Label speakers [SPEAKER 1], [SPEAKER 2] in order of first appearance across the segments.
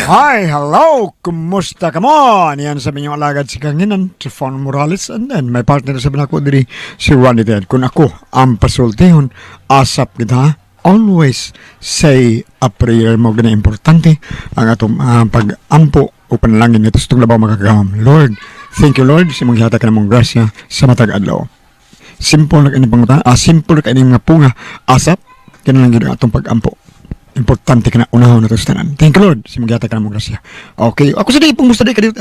[SPEAKER 1] Hi, hello! Kumusta ka mo? Yan sabi niyo alagad si Kanginan, si Fon Morales, and then may partner sabi na ako diri, si Ronnie Ted. Kung ako ang pasultihon, asap kita, always say a prayer mo gana importante ang atong pag-ampo o panalangin nito sa itong labaw makakagawam. Lord, thank you Lord, sa mga hihata ka na mong grasya sa matag adlaw. Simple na kanyang pangutan, simple na kanyang mga punga, asap, kailangan lang atong pag-ampo. Importante ka na unahon na ito sa tanan. Thank you Lord. Si magyata ka na mong grasya. Okay. Ako sa di pong musta di ka dito.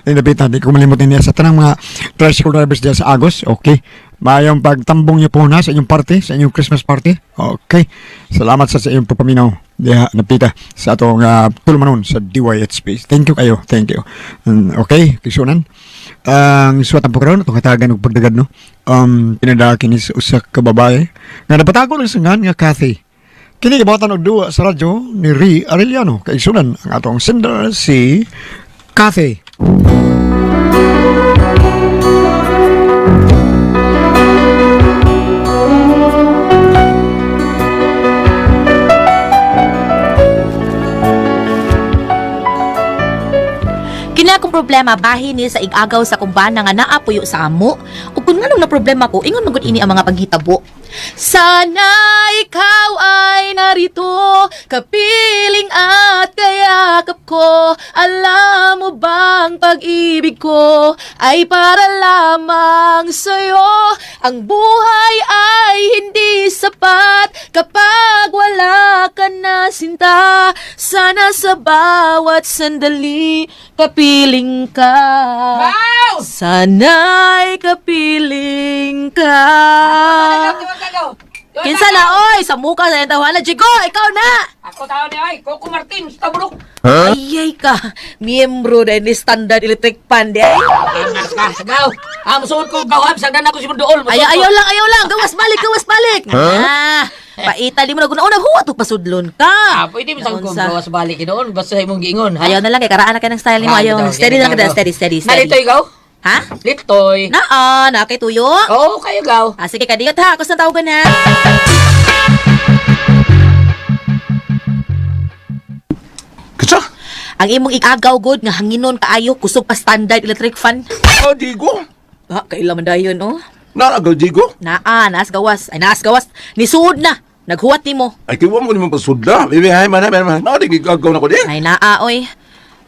[SPEAKER 1] Nabitan. Di ko malimutin niya sa tanang mga tricycle drivers diya sa Agos. Okay. Mayong pagtambong niyo po na sa inyong party, sa inyong Christmas party. Okay. Salamat sa inyong papaminaw. Diya, napita sa atong tulumanon sa DYHP. Thank you kayo. Thank you. Okay. Kisunan. Ang suwatan po karoon, itong hatagan ng pagdagad, no? Pinadakin is usak ka babae. Nga napatago ng sangan nga Kathy. Kini gibatan og duwa sa radyo ni Ri Arellano kay sunan ang atong sender si Kathy.
[SPEAKER 2] Kina akong problema bahin ni sa igagaw sa kumbana nga naa puyo sa amo. Ug kun nganong na problema ko, ingon magud ini ang mga paghitabo. Sana ikaw ay narito, kapiling at kayakap ko. Alam mo bang pag-ibig ko ay para lamang sa'yo. Ang buhay ay hindi sapat kapag wala ka na sinta. Sana sa bawat sandali kapiling ka.
[SPEAKER 3] Wow!
[SPEAKER 2] Sana'y kapiling ka. Kinsa na, oy! Sa muka sa tawanan, Chico! Ikaw na!
[SPEAKER 3] Ako tao ni ay, Coco Martin, sa bulok.
[SPEAKER 2] Ayay ka! Miyembro na ni Standard Electric Pan, di ay?
[SPEAKER 3] Angas ka, sagaw. Musuot ko gawam, sagdan ako si Mundool.
[SPEAKER 2] Ayaw lang! Gawas balik! Paita di mo na guna huwat o pasudlon ka!
[SPEAKER 3] Pwede mo sang kong gawas balik doon, basta imong giingon, ha?
[SPEAKER 2] Ayaw na lang, kay karaan na ka ng style ni mo. Ayaw, steady lang ka, steady.
[SPEAKER 3] Nalito ikaw?
[SPEAKER 2] Ha?
[SPEAKER 3] Litoy.
[SPEAKER 2] Na kay tuyo?
[SPEAKER 3] Oo, kayo gaw.
[SPEAKER 2] Sige ka diyot ha, kusang tawagan ha.
[SPEAKER 4] Kisa?
[SPEAKER 2] Ang imong igagaw god nga hanginon kaayo kusog pa Standard Electric Fan.
[SPEAKER 4] Digo?
[SPEAKER 2] Kailan man dayon oh.
[SPEAKER 4] Naragaw, Digo?
[SPEAKER 2] Naas gawas. Nisuod na. Naghuwat nimo.
[SPEAKER 4] Ay, kiwa mo naman pasudla. Bibihay man. Nadigagaw na ko di.
[SPEAKER 2] Ay oy.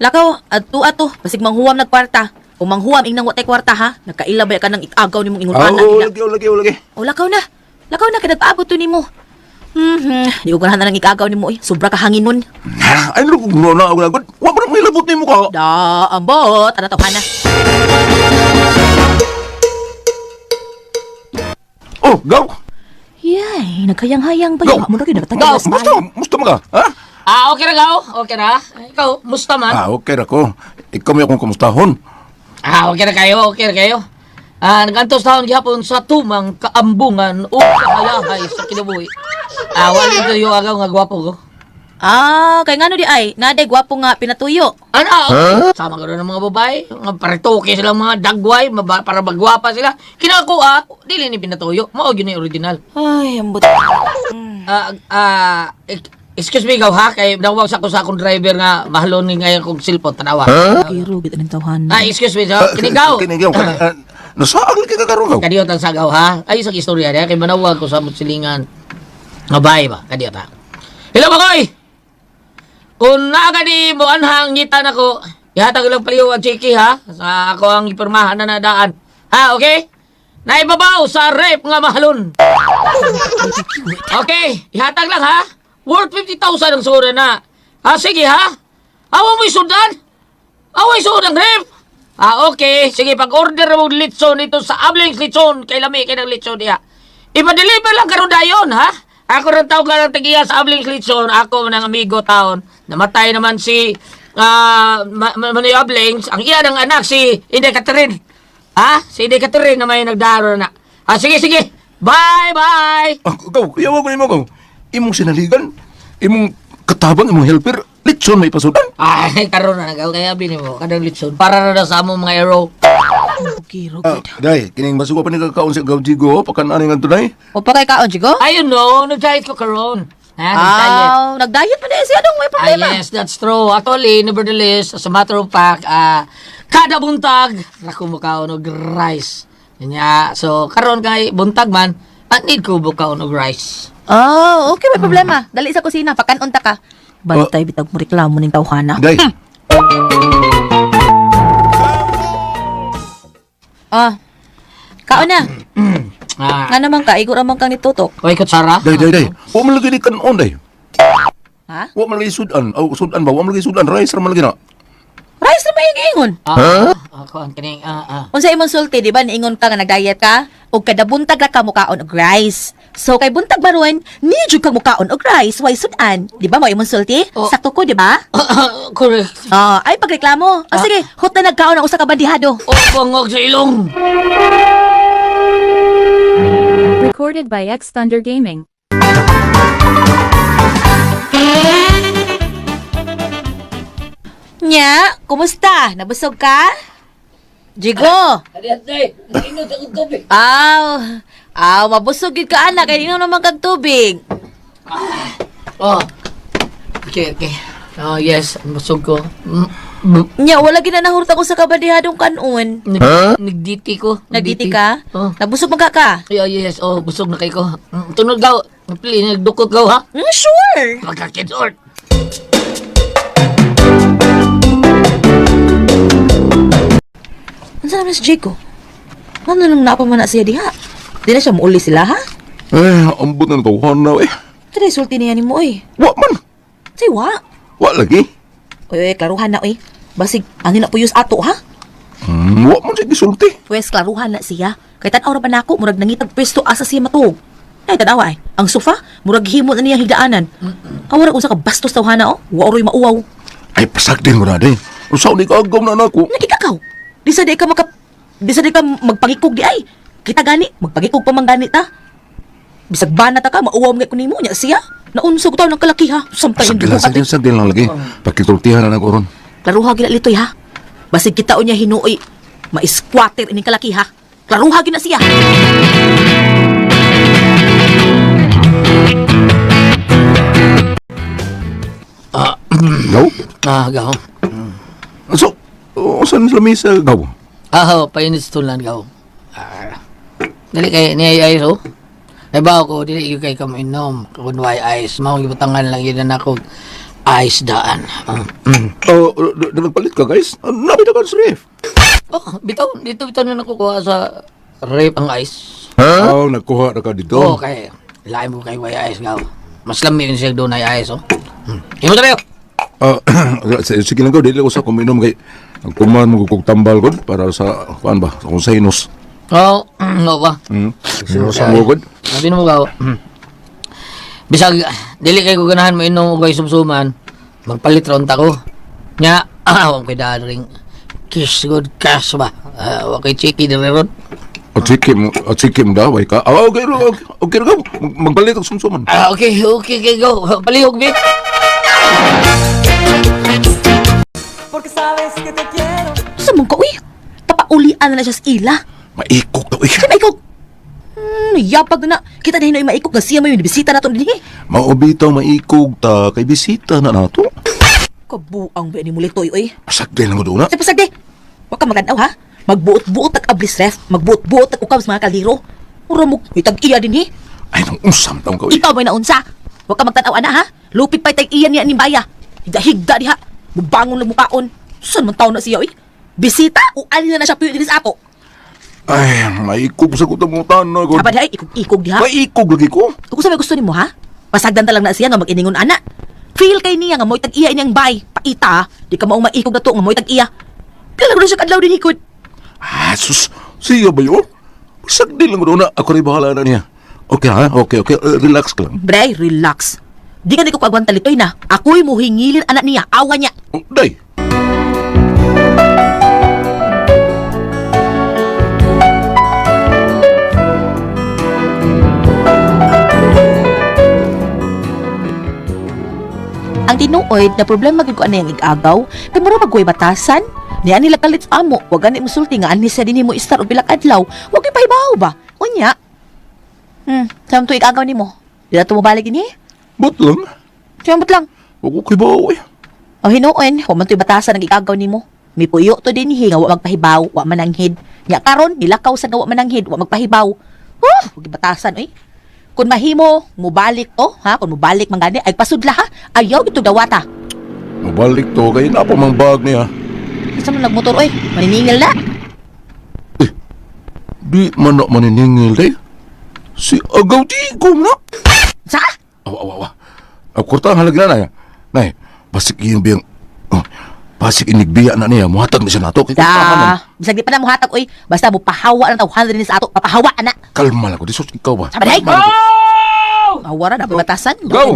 [SPEAKER 2] Lakaw, ato. Basig manghuwam nagkwarta. Kung manghuwam inang watay kwarta ha. Nagkailabay ka ng igagaw nimong ingon ana.
[SPEAKER 4] Lagi.
[SPEAKER 2] O lakaw na kay nagpaabot to nimo. Di ko ganahan na lang igagaw nimo eh. Sobra ka hanginon.
[SPEAKER 4] Ha? Ay, naku, na ako nagod. Wa pa naman ilabot ni mo ka.
[SPEAKER 2] Ambot. Ano to na?
[SPEAKER 4] Oh, gaw.
[SPEAKER 2] Yay, nagkayang-hayang ba
[SPEAKER 4] Gaw.
[SPEAKER 2] yun? Mo na rin
[SPEAKER 4] Gaw, musta mo ka? Ha?
[SPEAKER 3] Okay na gaw. Okay na. Ikaw, musta man?
[SPEAKER 4] Okay na ko. Ikaw mo akong kamustahon.
[SPEAKER 3] Okay na kayo. Nagantos taon gihapon sa tumang kaambungan o kahayahay sa kinabuhi. Wali ko yung agaw nga gwapo ko.
[SPEAKER 2] Kay ngano di ay, naday gwapo nga pinatuyo.
[SPEAKER 3] Sama ka rin ng mga babae. Mga paritoke silang mga dagway, para magwapa sila. Kinakuha, dili ni pinatuyo. Mao yun yung original.
[SPEAKER 2] Ay, ambot.
[SPEAKER 3] Excuse me, gaw ha? Kay nawag sa akong driver nga mahalon ni ngayon kong cellphone, tanawa.
[SPEAKER 2] Kiro, kita ng tawhan.
[SPEAKER 3] Excuse me, kinigaw.
[SPEAKER 4] Kinigaw. Nasaan ka kakaroon gaw?
[SPEAKER 3] Kadiyot ang sagaw ha? Ay, isang istorya niya. Kay manawag ko sa mutsilingan. Mabay ba? Kadiyot ha? Hello, Makoy! Kung naagad mo anhang ngitan ako, ihatag lang paliw ang chiki ha? Sa ako ang ipirmahan na nadaan. Okay? Naibabaw sa rep nga mahalon. Okay, ihatag lang ha? Worth 50,000 ang sura na. Sige ha? Awa mo isudan? Awa isudan rep? Okay. Sige, pag-order mo litson ito sa Ablings Litson. Kay lami kay ng litson niya. Ipa-deliver lang karon dayon, ha? Ako rin tawag lang tagiya sa Ablings Litson. Ako ng amigo taon. Namatay naman si Manoy Ablings. Ang iya ng anak si Inday Catherine. Si Inday Catherine na may nagdaro na. Sige. Bye.
[SPEAKER 4] Gaw, yawa ko ni mo gaw. Imong sinaligan, imong katabang, imong helper, litson may pasudan.
[SPEAKER 3] Karon na nagaw kaya bini mo kadang litson para na sa among mga arrow.
[SPEAKER 2] Kiro,
[SPEAKER 4] Day, kining masuwa pa ni kakaon sa gaw Digo, pakan ani nga tunay.
[SPEAKER 2] O pa kay kaon, Chico?
[SPEAKER 3] Ayun no, nag-diet ko karon. Ha? Nag-diet.
[SPEAKER 2] Nag-diet pa din siya dong, may problema.
[SPEAKER 3] Yes, that's true. Actually, nevertheless, as a matter of fact, kada buntag, ako mukaon og rice. Kanya, so, karon kay buntag man, need ko mukaon og rice.
[SPEAKER 2] Okay, may problema. Dali sa kusina, pakanon ta ka. Bantay, bitag mo reklamo ning tawhana.
[SPEAKER 4] Day.
[SPEAKER 2] Kaon na. Nga naman ka, igo ramang kang nitutok.
[SPEAKER 3] Oy, kutsara.
[SPEAKER 4] Day. Wa man lagi di kanon day.
[SPEAKER 2] Ha?
[SPEAKER 4] Wa man lagi sudan. Sudan ba? Wa man lagi sudan. Rice ra man lagi na.
[SPEAKER 2] Rice na may ingon.
[SPEAKER 3] Ako ang kining,
[SPEAKER 2] Unsa imong sulti, di ba? Niingon ka nga nag-diet ka? O kada buntag ra ka mukaon og rice. So kay buntag baron, ni jud kang mukaon og rice, why sudan? Di ba mo imong sulti?
[SPEAKER 3] Oh.
[SPEAKER 2] Sakto ko, di ba?
[SPEAKER 3] Correct.
[SPEAKER 2] Ay pagreklamo. Sige, hot na nagkaon ang usa ka bandihado.
[SPEAKER 3] Bangog sa ilong.
[SPEAKER 5] Recorded by X Thunder Gaming.
[SPEAKER 2] Nya, kumusta? Nabusog ka? Jigo.
[SPEAKER 3] Adiat day, nainod akong tubig.
[SPEAKER 2] Mabusog gid ka anak, kay inom naman kag tubig.
[SPEAKER 3] Okay. Yes, busog ko.
[SPEAKER 2] Nya, wala gid na nahurta ko sa kabandihadong kanon.
[SPEAKER 3] Nagditi ko.
[SPEAKER 2] Nagditi ka?
[SPEAKER 3] Oh.
[SPEAKER 2] Nabusog man ka?
[SPEAKER 3] Yes, busog na kay ko. Tunod gaw. Pili, nagdukot gaw ha?
[SPEAKER 2] Sure.
[SPEAKER 3] Magkakidort.
[SPEAKER 2] Ano naman si Jigo? Ano nang napaman na siya diha? Di na siya muuli sila, ha?
[SPEAKER 4] Ambot na tawhan na eh.
[SPEAKER 2] Tara, sulti niya ni mo, eh.
[SPEAKER 4] Wa man.
[SPEAKER 2] Say, wa?
[SPEAKER 4] Wa lagi.
[SPEAKER 2] Uy, klaruhan na, eh. Basig, angin na puyos ato, ha?
[SPEAKER 4] Wa man sige sulti.
[SPEAKER 2] Pwes, klaruhan na siya. Kay tanaw ra pa nako, murag nangitag pwesto asa siya matug. Ay, tanawa, eh. Ang sofa, murag himo na niya higdaanan. Awara kung sa kabastos tawhana, oh. Wa oroy mauwaw.
[SPEAKER 4] Ay pasag din mo na day. Usaw ni kaagaw na nako.
[SPEAKER 2] Nagikakaw. Di sa di ka magpangikog di ay. Kita gani, magpangikog pa man gani ta. Bisag bana ta ka, mauwaw nga kunimo niya siya. Naunsog taw ng kalakiha. Sampay
[SPEAKER 4] Pasag
[SPEAKER 2] hindi
[SPEAKER 4] din
[SPEAKER 2] mo ate.
[SPEAKER 4] lang, lang lagi. Pakitultihan na nag-oron.
[SPEAKER 2] Klaruha gina litoy ha. Basig kita o niya hinuoy. Ma-squatter ining kalakiha. Klaruha gina siya.
[SPEAKER 4] Gaw?
[SPEAKER 3] Gaw.
[SPEAKER 4] So, saan sa lamesa gaw?
[SPEAKER 3] Painis tulan gaw. Dali kay ni ay so. Ay ba ko dili yung kay kam inom. Kun way ice, mao gibutangan lang yun na ako ice daan.
[SPEAKER 4] Nagpalit ka guys? Napita ka sa ref.
[SPEAKER 3] Bitaw dito na nakukuha sa rape ang ice.
[SPEAKER 4] Nagkuha na ka dito.
[SPEAKER 3] Okay. Lain mo kay way ice gaw. Mas lami yun siya doon ay ice, oh. Imo tayo.
[SPEAKER 4] Sige lang ko, dili ko sa kuminom kay nagkuman mo kung tambal ko para sa, kuan ba, sa kung sa inos.
[SPEAKER 3] No ba?
[SPEAKER 4] Sa mo ko.
[SPEAKER 3] Sabi mo gaw. Bisag, dili kay ko ganahan mo inom o kay sumsuman, magpalit ron ta ko. Nya, huwag kay daring kiss good cash ba? Huwag kay chiki din ron.
[SPEAKER 4] At sikim daw, ay ka. Okay ka, magpalit ang sumsuman.
[SPEAKER 3] Okay, go. Palihog, Vic.
[SPEAKER 2] Sa mong ka, uy. Papaulian na siya sa ila.
[SPEAKER 4] Maikok daw eh.
[SPEAKER 2] Kaya maikog. Yapag na. Kita na hinoy maikog nga siya may bisita na ito din eh.
[SPEAKER 4] Maubitaw maikog ta, kay bisita na nato.
[SPEAKER 2] Kabuang ba ni mulitoy, uy.
[SPEAKER 4] Pasagday lang ko doon na.
[SPEAKER 2] Sa pasagde. Huwag ka maganaw, ha? Magbuot-buot at ablis ref. Magbuot-buot at ukam sa mga kaliro. Mura mo, may tag-iya din eh.
[SPEAKER 4] Ay, nang usam taong ka eh.
[SPEAKER 2] Ikaw may naunsa. Huwag ka magtanaw, ana, ha? Lupit pa'y tag-iya niya ni Baya. Higda-higda di ha. Mubangon lang mukaon. Saan man taon na siya, uy? Bisita o alin na siya piyo din sa ato?
[SPEAKER 4] Ay, maikog sa kutamutan na ko.
[SPEAKER 2] Aba di ha, ikog-ikog di ha.
[SPEAKER 4] Maikog lagi ko.
[SPEAKER 2] Kung sa may gusto ni mo, ha? Pasagdan talang na siya nga mag-iningon, ana. Feel kay niya nga mo'y tag-iya niyang bay. Paita, ha? Di ka maong maikog na to nga mo'y tag-iya. Kailan ko na siya kadlaw din hikod.
[SPEAKER 4] Sus, siya ba yun? Pasagday lang ko doon na. Ako rin bahala na niya. Okay ha? Okay. Relax ka lang.
[SPEAKER 2] Bray, relax. Di ka di ko pagwanta litoy na. Ako'y muhingilin anak niya. Awa niya.
[SPEAKER 4] Day.
[SPEAKER 2] Ang tinuod na problema gid ko ana yang igagaw, kay mura magway batasan. Niya nila kalit sa amo, wag gani musulti nga ani sa dinhi mo istar og bilak adlaw. Wag kay pahibaw ba? Unya. Samto igagaw nimo. Dila to mo balik ini?
[SPEAKER 4] Ba't lang?
[SPEAKER 2] Siyambot lang.
[SPEAKER 4] Huwag ko kay bawo eh.
[SPEAKER 2] O hinuon, human to'y batasan ng igagaw nimo. May puyo to din nga wa magpahibaw, wa mananghid. Nya karon nilakaw sa nga wa mananghid, wa magpahibaw. Huwag batasan oy. Kung mahimo, mubalik to, ha? Kung mubalik man gani, ay pasudla ha. Ayaw ito dawata.
[SPEAKER 4] Mabalik to, kaya na pa mang bag niya.
[SPEAKER 2] Isa man nagmotor oy, maniningil na.
[SPEAKER 4] Di man na maniningil day. Si Agaw Tigom na.
[SPEAKER 2] Sa?
[SPEAKER 4] Awa. Kurta ang halagna na. Nay, basik yung biyang... basik inigbiya na niya. Muhatag na siya nato.
[SPEAKER 2] Bisag di pa na mo hatag oy. Basta mo pahawa ng tawhan din sa ato, papahawa na.
[SPEAKER 4] Kalma lang ko. Disos, ikaw ba?
[SPEAKER 2] Sabaday!
[SPEAKER 4] Kalma lang ko.
[SPEAKER 2] Awara na batasan.
[SPEAKER 4] Go!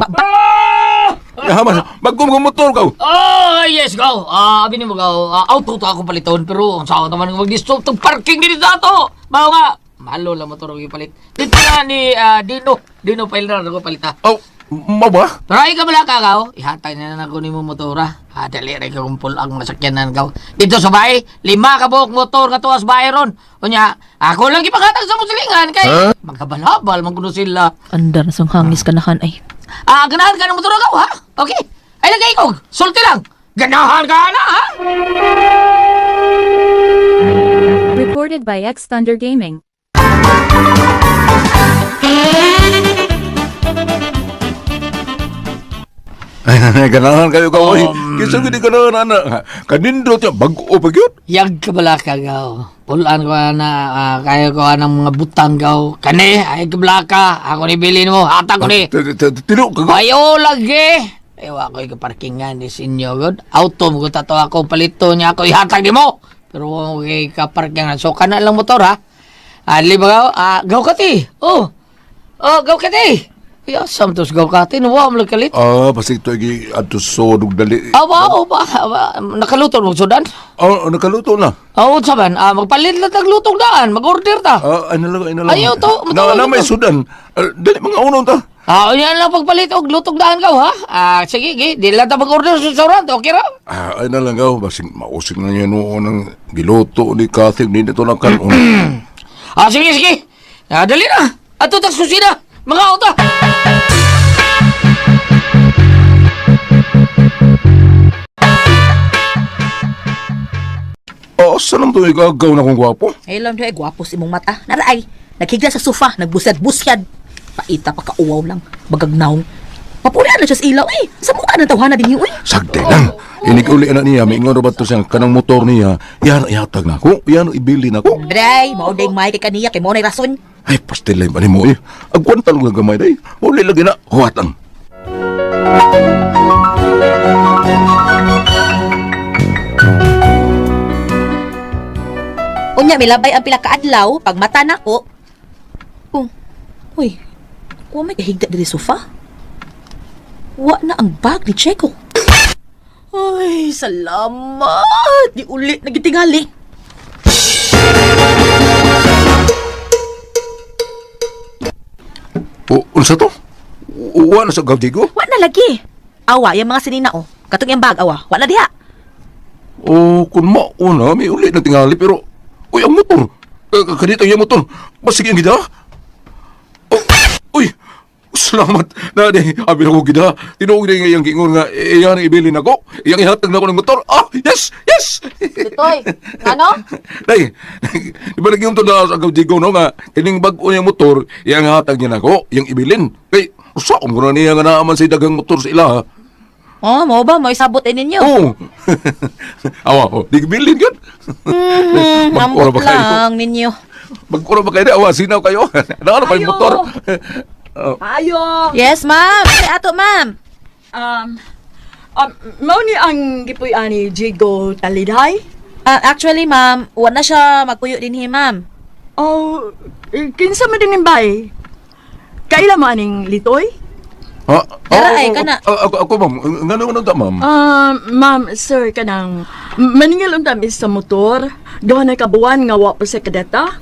[SPEAKER 4] Yaman, magkumumutor ka.
[SPEAKER 3] Oh, yes, go. Abi ni mo go. Auto to ako paliton pero ang sawa naman ng mag-disturb tong parking dito sa ato. Mao nga. Malo lang motor ko palit. Dito na ni Dino Pailran ako palita.
[SPEAKER 4] Oh, maba?
[SPEAKER 3] Try ka bala ka gaw. Ihatay na ako ni mo motora. Dali rin ka kumpul ang nasakyanan gaw. Dito sa bahay, 5 ka buok motor nga tuwas bahay ron. Unya, ako lang ipakatag sa musilingan kay magkabalabal man kuno sila.
[SPEAKER 2] Andar na sang hangis kanahan ay.
[SPEAKER 3] Ganahan ka ng motor gaw ha? Okay. Ay lagay ko. Sulti lang. Ganahan ka na ha?
[SPEAKER 5] Recorded by X Thunder Gaming.
[SPEAKER 4] Ganahan kayo ka. Kisang hindi ganahan na. Kanindot yung bago pa yun.
[SPEAKER 3] Yag ka bala ka gaw. Pulaan ko na kaya ko ng mga butang gaw. Kani, ay ka bala ka. Ako ni bilin mo. Hata ko ni.
[SPEAKER 4] Tino ka.
[SPEAKER 3] Ayaw lagi. Ewa ko yung parkingan ni sinyo. God. Auto mo ko tato ako. Palito niya ako. Ihatag ni mo. Pero okay ka parkingan. So, kana lang motor ha. Ali ba gaw? Gaw ka ti. Oh, gaw ka ti. Yasam tos gaw ka ti. Nuwa mo lang kalit.
[SPEAKER 4] Basik ito yung ato sodog dali.
[SPEAKER 3] Awa. Nakaluto mo sudan?
[SPEAKER 4] Nakaluto na.
[SPEAKER 3] Saban. Magpalit lang taglutong daan. Mag-order ta.
[SPEAKER 4] Ano lang.
[SPEAKER 3] Ayaw to.
[SPEAKER 4] Na may sudan. Dali mga unang ta.
[SPEAKER 3] Yan lang pagpalit og lutong daan ka ha. Sige, di lang ta mag-order sa restaurant. Okay ra?
[SPEAKER 4] Ay na lang gaw. Basik mausik na niya noon ng giluto ni Kathy. Hindi ito lang kanon.
[SPEAKER 3] Sige. Dali na. Ato tas kusina. Mga auto.
[SPEAKER 4] Saan naman ito igagaw na kong gwapo?
[SPEAKER 2] Ay lang ay gwapo si mong mata. Naraay, naghigla sa sofa, nagbusyad-busyad. Paita pa kauwaw lang, bagagnaw. Papulian na siya sa ilaw sa mukha ng tawhana din yun
[SPEAKER 4] Sagde lang. Inig uli na niya. May ingon ba ito siyang kanang motor niya. Yan ihatag na ako. Yan ibili na ako.
[SPEAKER 2] Bray, maudeng may kay kaniya, kay mo na rason.
[SPEAKER 4] Ay, pastil lang pa ni mo eh. Agwan talong gagamay day. Uli lagi na. Huwatang.
[SPEAKER 2] Unya, milabay ang pila kaadlaw, pag mata na ko. Uy, may kahigda diri sofa? Wa na ang bag ni Checo. Ay, salamat! Di ulit nagitingali.
[SPEAKER 4] Unsa to? Uwa na sa gawdigo?
[SPEAKER 2] Wa na lagi. Awa, yung mga sinina Katong yung bag, awa. Wa na diha.
[SPEAKER 4] Kung mauna, may uli na tingali pero... Uy, ang motor! Kanito yung motor! Basig yung gida? Uy! Salamat na di. Abi na ko gida. Tinuog na yung gingon nga iyan ang ibilin ako. Iyang ihatag na ako ng motor. Yes!
[SPEAKER 2] Tutoy, ano?
[SPEAKER 4] Day, di ba naging to na sa gawdigo no nga kining bag-o niyang motor, iyang hatag niya na ako, iyang ibilin. Kay, usaon ko na niya nga naaman sa dagang motor sa ila ha.
[SPEAKER 2] Mo ba? May sabot ninyo.
[SPEAKER 4] Oo. Awa, di ibilin yun.
[SPEAKER 2] Ambot lang ninyo.
[SPEAKER 4] Magkura ba kayo? Awa, sinaw kayo. Ano pa yung motor?
[SPEAKER 6] Ayo.
[SPEAKER 2] Yes, ma'am. Ay, ato, ma'am.
[SPEAKER 6] Mao ni ang gipuy ani Jigo Taliday.
[SPEAKER 2] Actually, ma'am, wala na siya magpuyo din ma'am.
[SPEAKER 6] Oh, kinsa man din bay? Kaila mo aning litoy?
[SPEAKER 2] Ay, kana.
[SPEAKER 4] Ako, ma'am. Ngano ta, ma'am?
[SPEAKER 6] Ma'am, sir, kanang maningil unta mi sa motor. Gawa na kabuan nga wa pa sa kadeta.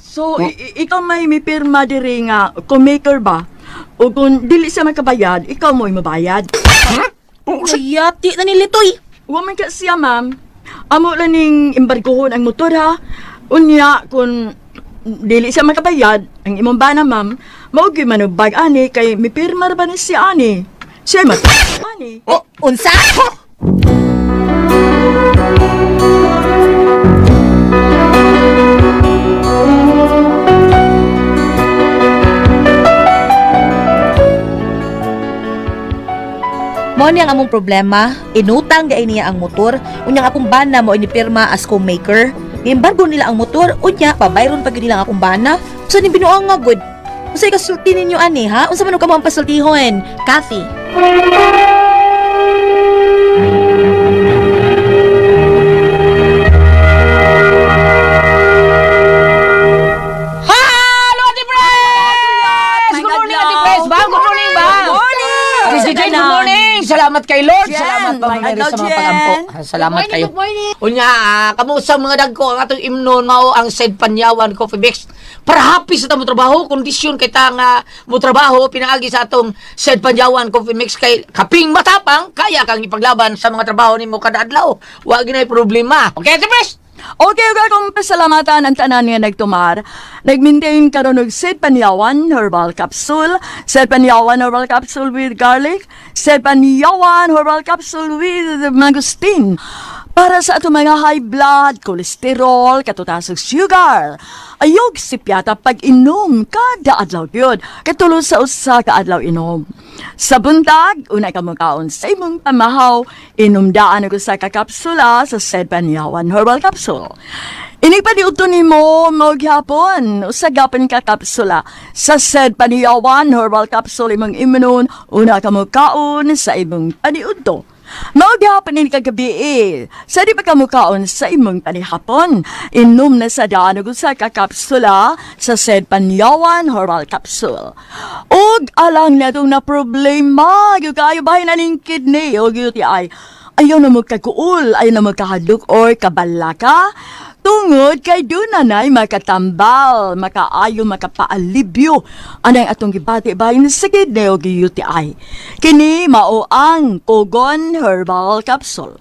[SPEAKER 6] So, ikaw may pirma diri nga maker ba? O kung dili siya makabayad, ikaw mo'y mabayad.
[SPEAKER 2] Sayati na nilitoy.
[SPEAKER 6] Wa man ka siya, ma'am. Amo lang ning embargohon ang motor, ha? Unya, kung dili siya makabayad, ang imong bana, ma'am, Maugi manubag ani kay mipirma ba ni si ani. Siya ani.
[SPEAKER 4] Oh,
[SPEAKER 2] Unsa? Mo ni ang among problema, inutang gay niya ang motor, unyang akong bana mo inipirma as co-maker. Embargo nila ang motor, unya pabayron pag nila ang akong bana. Unsa ni binuang nga good? Unsay kasulti ninyo ani ha? Unsa man ka mo ang pasultihon? Kathy.
[SPEAKER 3] Hello, Ate Pres! Good morning, Ate Pres! Ba? Good morning, ba?
[SPEAKER 6] Good morning!
[SPEAKER 3] Ate CJ, good morning! Salamat kay Lord!
[SPEAKER 6] Jen,
[SPEAKER 3] Salamat pa mga
[SPEAKER 6] magandang
[SPEAKER 3] sa mga
[SPEAKER 6] Jen.
[SPEAKER 3] pagampo. Salamat kayo. Unya, kamusta mga dagko ang atong imnon mao ang said Panyawan Coffee Mix. Para happy sa tamo trabaho, kondisyon kay ta nga mo trabaho pinaagi sa atong said Panyawan Coffee Mix kay kaping matapang kaya kang ipaglaban sa mga trabaho nimo kada adlaw. Wa ginay problema. Okay, Ate Pres?
[SPEAKER 6] Okay, kung pasalamatan ang tanan nga nagtumar. Nag-maintain karon og Said Panyawan Herbal Capsule, Said Panyawan Herbal Capsule with garlic, Said Panyawan Herbal Capsule with mangosteen. Para sa ato mga high blood, kolesterol, katutasog sugar. Ayog sipyata pag-inom kada adlaw yun. Katulo sa usa ka adlaw inom. Sa buntag, una ka makaon sa imong pamahaw, inumdaan ako sa kakapsula sa Said Panyawan Herbal Capsule. Inipaniuto ni mo maghapon, usagapan ka kapsula sa Said Panyawan Herbal Capsule imong imunon, una ka makaon sa imong paniuto. Maghapon ni kagabi sa di pa kamukaon sa imong panihapon, inom na sa daan og usa ka kapsula sa Said Panyawan Herbal Capsule. Og alang na itong na problema, yung kayo bahay na ning kidney o UTI, ayaw na magkakuol, ayaw na magkahadlok or kabalaka, tungod kay dunanay makatambal, makaayo, makapaalibyo anay atong gibati bahin sa kidney o UTI. Kini mao ang Kogon Herbal Capsule.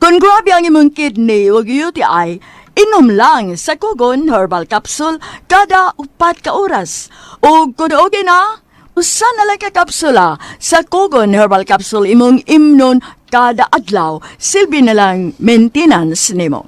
[SPEAKER 6] Kung grabe ang imong kidney o UTI, inom lang sa Kogon Herbal Capsule kada 4 ka oras. O kung okay na, usa na lang ka kapsula sa Kogon Herbal Capsule imong imnon kada adlaw, silbi na lang maintenance nimo.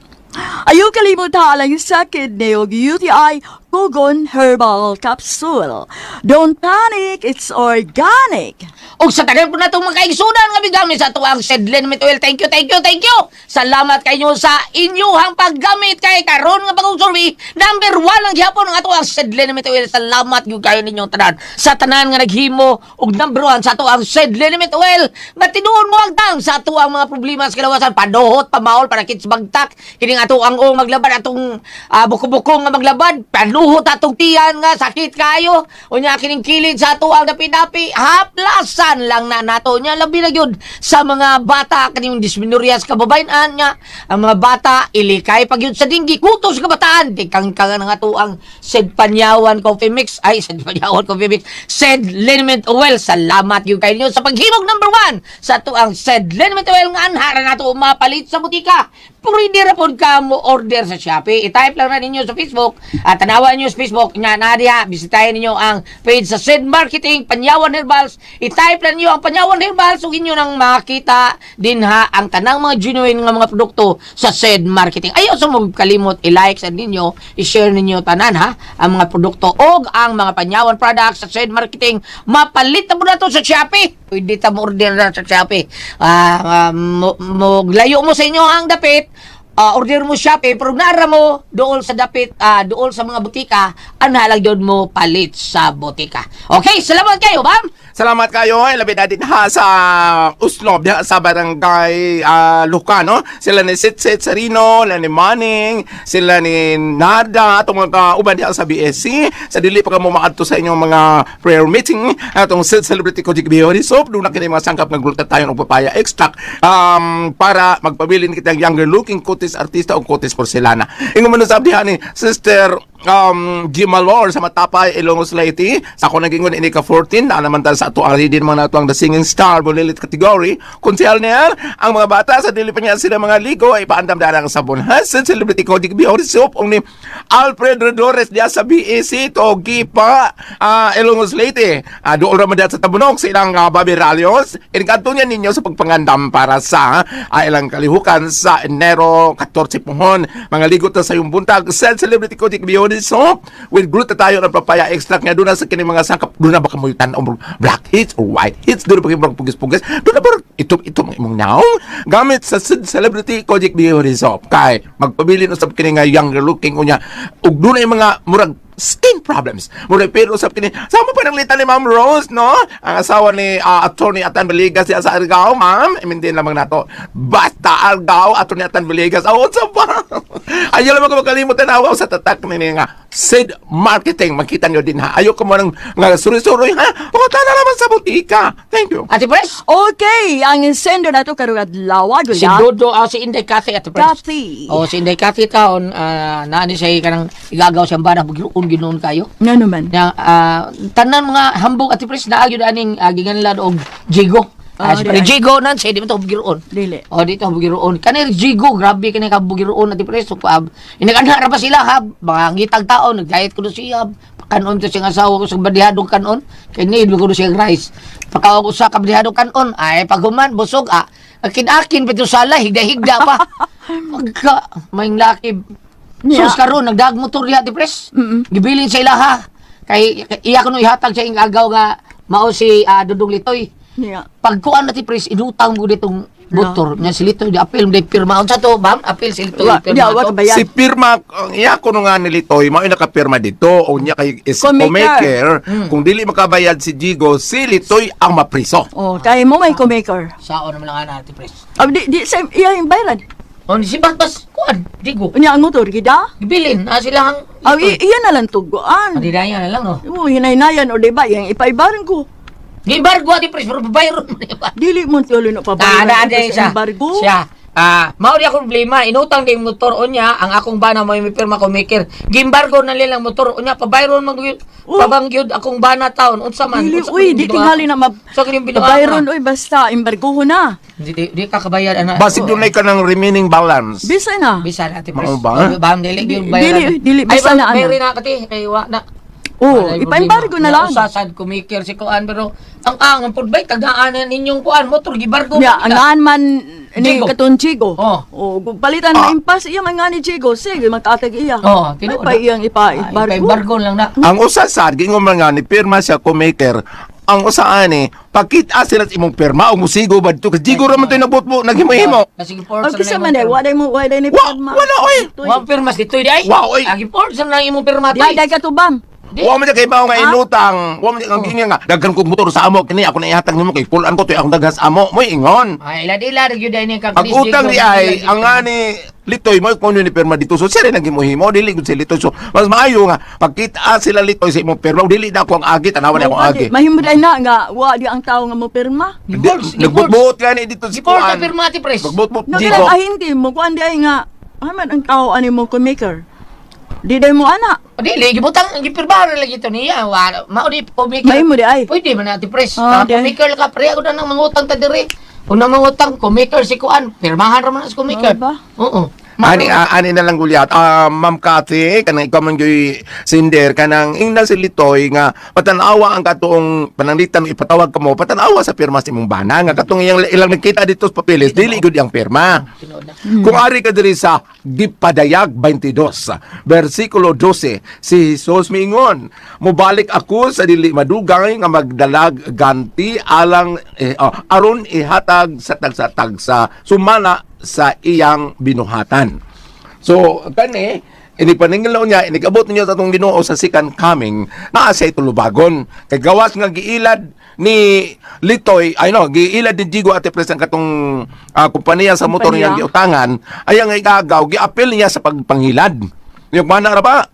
[SPEAKER 6] Ayaw kalimutan lang sa kidney o UTI Kogon Herbal Capsule. Don't panic, it's organic.
[SPEAKER 3] Og sa tagal po na itong mga kaigsunan nga bigamit sa tuwang Said Liniment Oil. Thank you, thank you, thank you. Salamat kayo sa inyuhang paggamit kay karon nga pag-survey. Number 1 ang gihapon ang atuang Said Liniment Oil. Salamat yung kayo ninyong tanan. Sa tanan nga naghimo og number 1 sa atuang Said Liniment Oil. Nga tinuon mo ang tang sa atuang mga problema sa kalawasan. Paduhot, pamaol, para kits bagtak. Kining atuang o maglabad atong buko-buko nga maglabad. Paduhot atong tiyan nga sakit kayo. Unya kining kilid sa atuang dapi-dapi. Haplasan lang na nato nya labi na gyud sa mga bata kaning dysmenorrhea sa kababayan nya ang mga bata ilikay pag yun sa dinggi kutos kabataan tikang nga to ang Said Panyawan Coffee Mix ay Said Panyawan Coffee Mix Said Liniment Oil. Salamat yung kayo sa paghimog number 1 sa to ang Said Liniment Oil nga anhara nato mapalit sa butika. Pero hindi ra pod ka mo order sa Shopee. I-type lang na ninyo sa Facebook at tanawan niyo sa Facebook nya nadia bisitahin ninyo ang page sa Said Marketing Panyawan Herbals. I-type lang niyo ang Panyawan Herbals ug inyo nang makita din ha ang tanang mga genuine nga mga produkto sa Said Marketing. Ayaw sa mo kalimot i-like sa ninyo, i-share ninyo tanan ha ang mga produkto og ang mga Panyawan products sa Said Marketing. Mapalit na po na to sa Shopee. Pwede ta mo order na sa Shopee. Layo mo sa inyo ang dapit. Order mo Shopee, pero nara mo dool sa dapit, dool sa mga butika, anahalag yun mo palit sa butika. Okay, salamat kayo, ma'am!
[SPEAKER 4] salamat kayo. Labi natin ha sa Uslob, diha sa barangay Lucano. Sila ni Sitsit Sarino, sila ni Manning, sila ni Nada, itong mga uban diha sa BSC. Sa dili pa ka mo maadto sa inyong mga prayer meeting, itong Celebrity Kojik Bihori Soap, doon na kini mga sangkap ng glutat tayo ng papaya extract para magpabilin kita yung younger looking kutis artista o kutis porcelana. Ingon mo na sabi ni Sister Gimalor sa Matapay, Ilongos Leyte. Sa ako nagingon ini ka 14 na naman tayo sa ato ari din mga natuang The Singing Star Bulilit category. Kunsel niya ang mga bata sa dili pa niya sila mga ligo ay paandam darang sabon. Hasen celebrity ko di biori soup ni Alfred Redores dia sa BAC to gipa Ilongos Leyte. Doon ra man sa tabunok sa ilang Bobby Ralios. Inkanto niya ninyo sa pagpangandam para sa ilang kalihukan sa Enero 14 pohon. Mga ligo ta sa yung buntag sa celebrity ko di biori so, with gluta tayo ng papaya extract nga doon na sa kining mga sangkap, doon na ba kamuyutan o black hits or white hits, doon na ba kayo pugis-pugis, doon na ba itong imong nyaong gamit sa celebrity Kojic Beauty Soap kay magpabili no sa kining nga younger looking unya ug doon na yung mga murag skin problems. Muna pero usap kini. Sama pa ng lita ni Ma'am Rose, no? Ang asawa ni Attorney Atan Villegas siya sa Argao, ma'am. Din lamang nato. Basta Argao, Attorney Atan Villegas. Awon sa pa. Ayaw lang ko makalimutan awaw sa tatak ni nga. Sid Marketing. Makita nyo din ha. Ayaw ko mo ng nga suri-suri ha. Pumunta na naman sa butika. Thank you.
[SPEAKER 3] Ate Pres?
[SPEAKER 6] Okay, ang sender na to karong adlaw,
[SPEAKER 3] Si Dodo, si Inday Cathy, Ate Pres.
[SPEAKER 6] Cathy.
[SPEAKER 3] Si Inday Cathy taon, naani siya kanang igagaw siyang bana, bugiroon ginoon kayo.
[SPEAKER 6] Nga naman.
[SPEAKER 3] Tanan mga hambog Ate Pres, naagyo na aning ginganlan og Jigo.
[SPEAKER 6] di ay.
[SPEAKER 3] Jigo nan siya, di mo ito bugiroon.
[SPEAKER 6] Dili.
[SPEAKER 3] Dito bugiroon. Kanir Jigo, grabe kanir ka bugiroon Ate Pres. So, inaganhara pa sila ha, mga ngitag taon, nagdayat ko na siya. Kanon to siyang asawa ko sa badihadong kanon. Kaya need ko na siyang rice. Pagkawag ko sa kabadihadong kanon, ay paghuman, busog akin-akin, pito sala, higda-higda pa. Pagka, may lakib.
[SPEAKER 6] Yeah.
[SPEAKER 3] Sus karon nagdagmotor diha Ate Pres. Gibilin sa ilaha. Kay iya ko no ihatag sa ing agaw nga mao si Dudong Litoy.
[SPEAKER 6] Yeah.
[SPEAKER 3] Pagkuan Ate Pres inutang mo ditong motor nya si Litoy di apil di pirma unsa to ma'am apil si Litoy
[SPEAKER 6] Di awat
[SPEAKER 3] to.
[SPEAKER 6] bayan.
[SPEAKER 4] Si pirma, iya ko nga nilitoy, mao nakapirma dito, o niya kay is
[SPEAKER 6] Co-maker.
[SPEAKER 4] Kung dili makabayad si Jigo, si Litoy ang mapriso.
[SPEAKER 6] Oh, kay mo may co-maker.
[SPEAKER 3] Sao naman lang ana Ate Pres.
[SPEAKER 6] Di sa iya yung bayaran.
[SPEAKER 3] Ni si Bas kuan digo.
[SPEAKER 6] Unya ang motor gida.
[SPEAKER 3] Gibilin sila ang
[SPEAKER 6] Iya na lang tuguan.
[SPEAKER 3] Di daya na lang no.
[SPEAKER 6] Mo hinay-nayan o diba yang ipaibaran ko.
[SPEAKER 3] Gibargo Ate Pres pero babayron mo ba?
[SPEAKER 6] Dili mo tuloy na pabayaran.
[SPEAKER 3] Ada siya.
[SPEAKER 6] Embargo.
[SPEAKER 3] Siya. Mao di ako problema. Inutang di motor unya ang akong bana may pirma ko maker. Gimbargo na nilang motor unya pabayron man pabangyod akong bana taon unsa man.
[SPEAKER 6] Dili,
[SPEAKER 3] Unsa
[SPEAKER 6] uy,
[SPEAKER 3] man
[SPEAKER 6] di
[SPEAKER 3] binuha?
[SPEAKER 6] tingali na
[SPEAKER 3] So kini binuha.
[SPEAKER 6] pabayron, uy, basta, embargo na.
[SPEAKER 3] Di ka kabayad ana.
[SPEAKER 4] Basig doon ka ng remaining balance.
[SPEAKER 6] Bisa na.
[SPEAKER 3] Bisa na Ate Pres.
[SPEAKER 4] Mao ba?
[SPEAKER 3] Bam dili yung
[SPEAKER 6] Dili, bisa na, ano.
[SPEAKER 3] Bayari na kati kay wa na.
[SPEAKER 6] Oh, ipa-embargo na lang.
[SPEAKER 3] Usasad ko maker si kuan pero ang pudbay tagdaanan ninyong kuan motor gibargo.
[SPEAKER 6] Ya, angan man ni
[SPEAKER 3] Jigo.
[SPEAKER 6] katon Jigo.
[SPEAKER 3] Oh.
[SPEAKER 6] Oh, palitan na impas iya man nga ni Jigo. Sige, magkatag iya.
[SPEAKER 3] Oh,
[SPEAKER 6] Ay, pa iyang ipa-embargo.
[SPEAKER 3] Ibargo lang na.
[SPEAKER 4] Ang usasad, gingon man nga ni pirma siya co-maker. Ang usaan pakita sila sa imong pirma o musigo ba dito. Kasi Jigo raman tayo nabutbo, naghimo-himo.
[SPEAKER 3] Kasi
[SPEAKER 6] Oh, kisa man eh, waday mo, waday ni pirma.
[SPEAKER 4] Wala, oy.
[SPEAKER 3] Wa pirmas dito di ay.
[SPEAKER 4] Wow, oy.
[SPEAKER 3] Agi-port sa nang imong pirma
[SPEAKER 6] Di ay katubang.
[SPEAKER 4] Wa man kay bawo nga inutang. Wa man kay gingan nga daghan kog motor sa amo kini ako na ihatag nimo kay pulan ko to akong dagas amo mo ingon.
[SPEAKER 3] Ay ila gyud ay ni
[SPEAKER 4] Ang utang di ay ang ani Litoy mo kuno ni pirma dito so siya rin naghimuhimo dili gud si Litoy so mas maayo nga pagkita sila Litoy sa imong pirma dili na ako ang agi tanawan ako ang agi.
[SPEAKER 6] Mahimday na nga, wa di ang tao nga mo pirma.
[SPEAKER 4] Nagbutbuot gani dito si
[SPEAKER 3] Port
[SPEAKER 4] Kuan.
[SPEAKER 3] pirma ti pres.
[SPEAKER 4] Nagbutbuot
[SPEAKER 6] Nagkalang
[SPEAKER 4] Jigo.
[SPEAKER 6] ahinti mo, kuan di ay nga, aman ang tao ani mo maker. Di day mo ana.
[SPEAKER 3] Dili gibutang gipirbahan lagi to niya. Wa mao di pumikir.
[SPEAKER 6] Mahimo di ay.
[SPEAKER 3] Pwede man ati pres.
[SPEAKER 6] Ah, di ay.
[SPEAKER 3] Pumikir ka pre ako na nang mangutang ta diri. Unang mangutang kumaker si kuan. Pirmahan ra man sa kumaker.
[SPEAKER 6] Oh, ba?
[SPEAKER 3] Oo.
[SPEAKER 4] Ani na lang gulyat. Ma'am Cathy, kanang ikaw man gyoy sinder kanang ingna si Litoy nga patanawa ang katong pananglitan ipatawag kamo patanawa sa pirma sa imong bana nga katong ilang nakita dito sa papeles dili gud ang pirma. Kung ari ka diri sa Gipadayag 22 versikulo 12 si Jesus miingon mobalik ako sa dili madugay nga magdalag ganti alang aron ihatag sa tagsa-tagsa sumala sa iyang binuhatan. So, kani, inipaningalaw niya, inikabot niya sa itong Ginoo sa second coming, naa siya itulubagon. Kay gawas nga giilad ni Litoy, giilad ni Jigo Ate Pres ang katong kumpanya sa motor niya giutangan, ay ang igagaw, giapil niya sa pagpanghilad. Yung mana ra ba?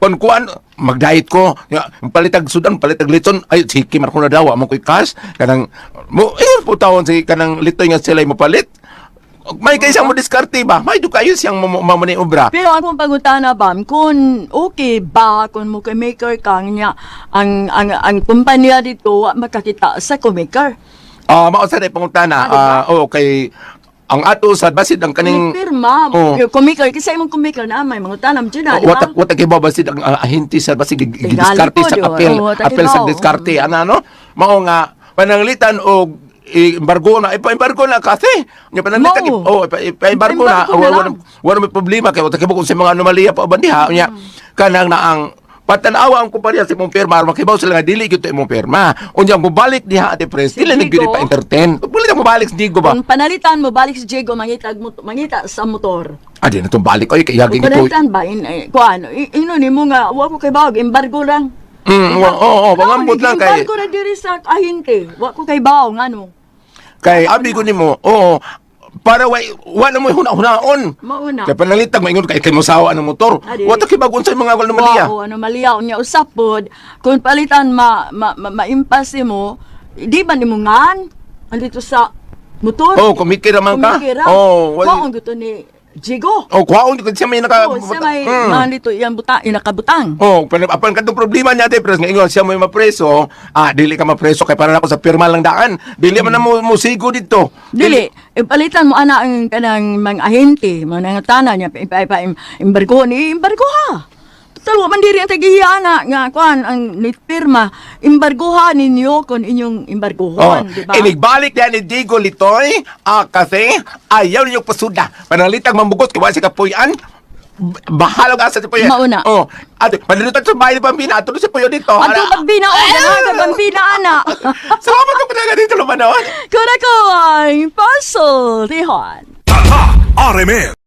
[SPEAKER 4] Kuan mag-diet ko, palitag sudan, palitag litson, ay sige man ko na daw, mo ko'y cash, kanang, mo, po tawon si kanang Litoy nga sila mo palit. may kayo siyang mo diskarte ba? May do kayo siyang mamaniobra.
[SPEAKER 6] Pero akong pangutana, Bam, kung okay ba, kung mo kay maker kang niya, ang kumpanya dito, makakita sa kumaker.
[SPEAKER 4] Mao sa pangutana. Okay. Ang ato sa basid ang kaning
[SPEAKER 6] Pirma, yung kumaker, kasi imong kumaker na, may mangutanam dyan na, di ba?
[SPEAKER 4] wata kibaw basid ang ahinti sa basid gidiskarte
[SPEAKER 6] po,
[SPEAKER 4] sa
[SPEAKER 6] di ba?
[SPEAKER 4] apel.
[SPEAKER 6] Oo,
[SPEAKER 4] Apel sa
[SPEAKER 6] takibaw.
[SPEAKER 4] diskarte ana no? Mao nga pananglitan og embargo na ipa-embargo na kasi nya pananglitan
[SPEAKER 6] Mao.
[SPEAKER 4] ipa-embargo na
[SPEAKER 6] Ipa-embargo na lang.
[SPEAKER 4] wala may problema kay wata kibaw kung sa mga anomalya pa bandiha nya kanang na ang patanawa ang kumpanya sa imong pirma makibaw sila nga dili gyud imong pirma unya mubalik diha ate pres dili
[SPEAKER 6] Si
[SPEAKER 4] na gyud
[SPEAKER 6] Digo.
[SPEAKER 4] pa entertain puli na mubalik si Digo ba
[SPEAKER 6] Kung panalitan mo, balik si Diego, mangita sa motor.
[SPEAKER 4] adi na tong balik oy kay yaging
[SPEAKER 6] Kung
[SPEAKER 4] ito
[SPEAKER 6] panalitan ba, kuan, ino ni mo nga, wa ko kay bawag, embargo lang.
[SPEAKER 4] pangambot lang kay
[SPEAKER 6] Embargo na diri sa ahinte, wa ko kay bawag, ano.
[SPEAKER 4] kay abi ko nimo para wala mo huna-hunaon
[SPEAKER 6] Mauna.
[SPEAKER 4] kay panalitag maingon kay mo sawa ng motor
[SPEAKER 6] Adi.
[SPEAKER 4] wata kibagon sa mga anomalya
[SPEAKER 6] Wow, ano maliyaw niya usap pod. Kung palitan maimpase mo, di ba ni mo ngan? Andito sa motor.
[SPEAKER 4] kumikira man ka
[SPEAKER 6] Kumikira.
[SPEAKER 4] wala
[SPEAKER 6] Wow, ang gusto ni Jigo.
[SPEAKER 4] kwaon ko siya may naka
[SPEAKER 6] Oh, siya may manito iyang nakabutang.
[SPEAKER 4] apan kadtong problema niya ate pres nga ingon siya may mapreso dili ka mapreso kay para na ako sa pirma lang daan dili man na mo sigo dito
[SPEAKER 6] Dili, palitan mo ana ang kanang mga ahente, mga tanan niya imbargo ni imbargo ha. Total wa man diri ang tagihiana nga kuan ang nitpirma imbargoha ninyo kon inyong imbargohon, di ba?
[SPEAKER 4] Inigbalik niya ni Digo Litoy kasi ayaw niyo pasuda panalitag mambugos kay wala siya kapuyan bahala ka sa puyan
[SPEAKER 6] Mauna.
[SPEAKER 4] ato panalitan sa bahay ni Pambina ato si puyo dito
[SPEAKER 6] Ato pagbina o pagbina ana.
[SPEAKER 4] salamat ka pala dito lumanawan
[SPEAKER 6] Kuna ko ang puzzle, Tihon.
[SPEAKER 7] Tata RMN